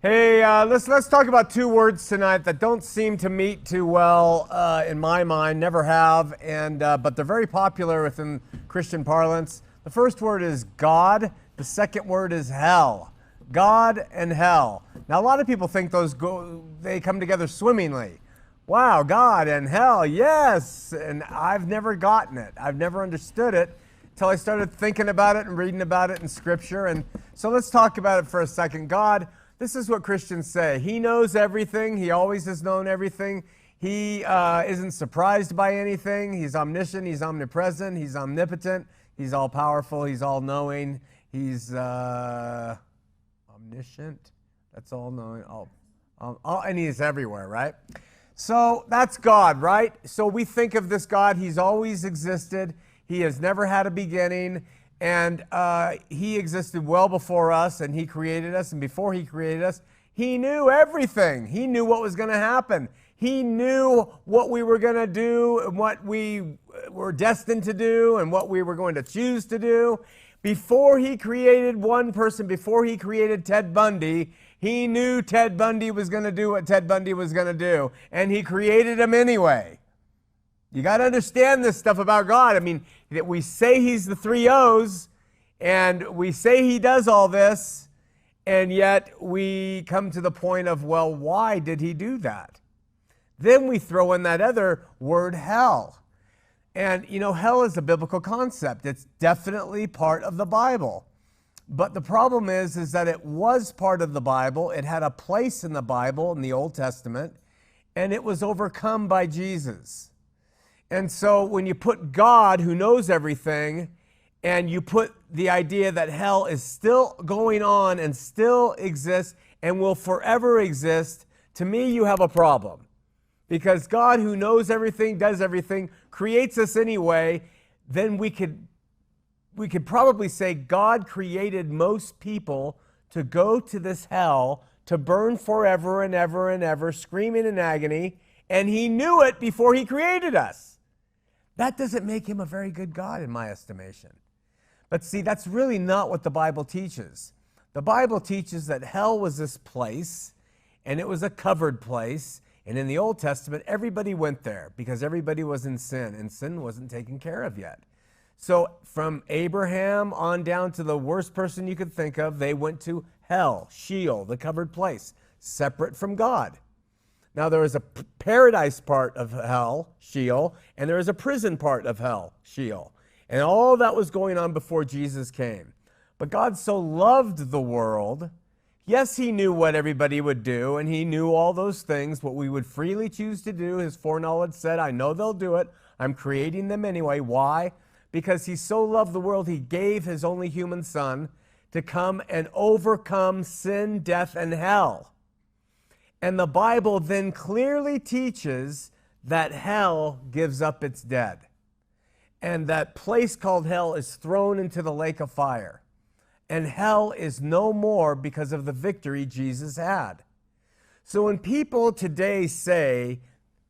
Hey, let's talk about two words tonight that don't seem to meet too well in my mind, never have, and but they're very popular within Christian parlance. The first word is God. The second word is hell. God and hell. Now, a lot of people think they come together swimmingly. Wow, God and hell, yes, and I've never gotten it. I've never understood it until I started thinking about it and reading about it in Scripture. And so let's talk about it for a second. God. This is what Christians say. He knows everything. He always has known everything. He isn't surprised by anything. He's omniscient. He's omnipresent. He's omnipotent. He's all-powerful. He's all-knowing. He's omniscient. That's all-knowing. And he's everywhere, right? So that's God, right? So we think of this God. He's always existed. He has never had a beginning. And he existed well before us, and he created us. And before he created us, he knew everything. He knew what was going to happen. He knew what we were going to do and what we were destined to do and what we were going to choose to do. Before he created one person, before he created Ted Bundy, he knew Ted Bundy was going to do what Ted Bundy was going to do. And he created him anyway. You got to understand this stuff about God. I mean, that we say he's the three O's, and we say he does all this, and yet we come to the point of, well, why did he do that? Then we throw in that other word, hell. And, you know, hell is a biblical concept. It's definitely part of the Bible. But the problem is that it was part of the Bible. It had a place in the Bible, in the Old Testament, and it was overcome by Jesus. And so when you put God, who knows everything, and you put the idea that hell is still going on and still exists and will forever exist, to me you have a problem. Because God, who knows everything, does everything, creates us anyway, then we could probably say God created most people to go to this hell, to burn forever and ever and ever, screaming in agony, and he knew it before he created us. That doesn't make him a very good God in my estimation. But see, that's really not what the Bible teaches. The Bible teaches that hell was this place, and it was a covered place. And in the Old Testament, everybody went there because everybody was in sin, and sin wasn't taken care of yet. So from Abraham on down to the worst person you could think of, they went to hell, Sheol, the covered place, separate from God. Now, there is a paradise part of hell, Sheol, and there is a prison part of hell, Sheol. And all that was going on before Jesus came. But God so loved the world. Yes, he knew what everybody would do, and he knew all those things, what we would freely choose to do. His foreknowledge said, I know they'll do it. I'm creating them anyway. Why? Because he so loved the world, he gave his only human son to come and overcome sin, death, and hell. And the Bible then clearly teaches that hell gives up its dead. And that place called hell is thrown into the lake of fire. And hell is no more because of the victory Jesus had. So when people today say,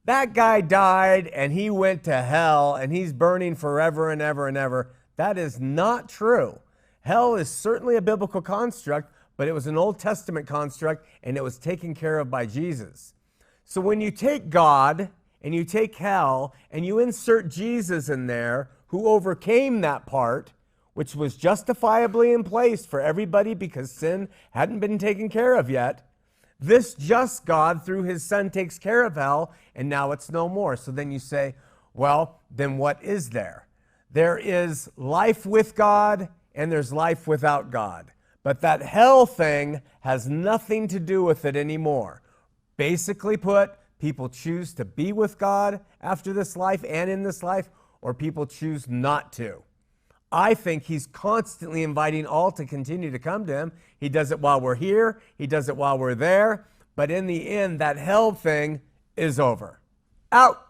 that guy died and he went to hell and he's burning forever and ever and ever, that is not true. Hell is certainly a biblical construct, but it was an Old Testament construct, and it was taken care of by Jesus. So when you take God and you take hell and you insert Jesus in there, who overcame that part, which was justifiably in place for everybody because sin hadn't been taken care of yet, this just God through his son takes care of hell, and now it's no more. So then you say, well, then what is there? There is life with God and there's life without God. But that hell thing has nothing to do with it anymore. Basically put, people choose to be with God after this life and in this life, or people choose not to. I think he's constantly inviting all to continue to come to him. He does it while we're here. He does it while we're there. But in the end, that hell thing is over. Out.